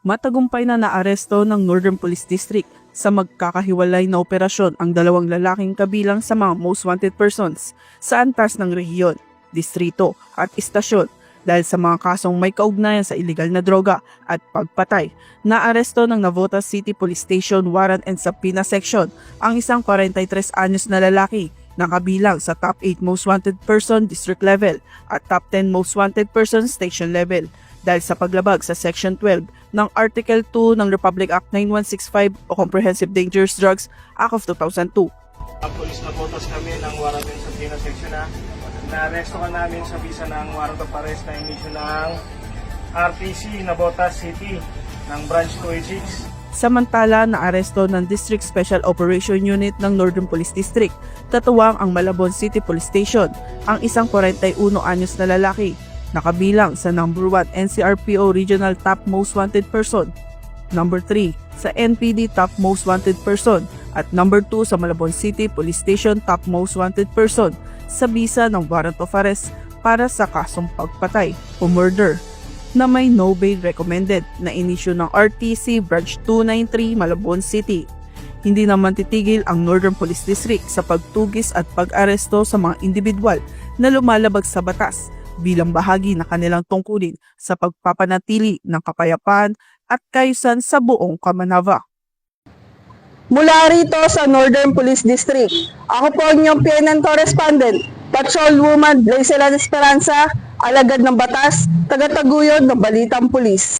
Matagumpay na naaresto ng Northern Police District sa magkakahiwalay na operasyon ang dalawang lalaking kabilang sa mga most wanted persons sa antas ng rehiyon, distrito at istasyon dahil sa mga kasong may kaugnayan sa iligal na droga at pagpatay. Naaresto ng Navotas City Police Station Warrant and Subpoena Section ang isang 43 anyos na lalaki na kabilang sa top 8 most wanted person district level at top 10 most wanted person station level dahil sa paglabag sa Section 12 ng Article 2 ng Republic Act 9165 o Comprehensive Dangerous Drugs Act of 2002. Ang pulis na botas kami ng warrant and subpoena section na-aresto ka namin sa visa ng warrant of arrest na inisyu ng RTC Navotas City ng Branch 286. Samantala, naaresto ng District Special Operation Unit ng Northern Police District, tatuwang ang Malabon City Police Station, ang isang 41 anyos na lalaki na kabilang sa number 1 NCRPO Regional Top Most Wanted Person, number 3 sa NPD Top Most Wanted Person at number 2 sa Malabon City Police Station Top Most Wanted Person sa bisa ng warrant of arrest para sa kasong pagpatay o murder na may no bail recommended na inisyu ng RTC Branch 293 Malabon City. Hindi naman titigil ang Northern Police District sa pagtugis at pag-aresto sa mga individual na lumalabag sa batas bilang bahagi na kanilang tungkulin sa pagpapanatili ng kapayapaan at kaayusan sa buong Kamanava. Mula rito sa Northern Police District, ako po ang inyong PNN correspondent, Patrolwoman Raicelan Esperanza, alagad ng batas, tagataguyod ng Balitang Pulis.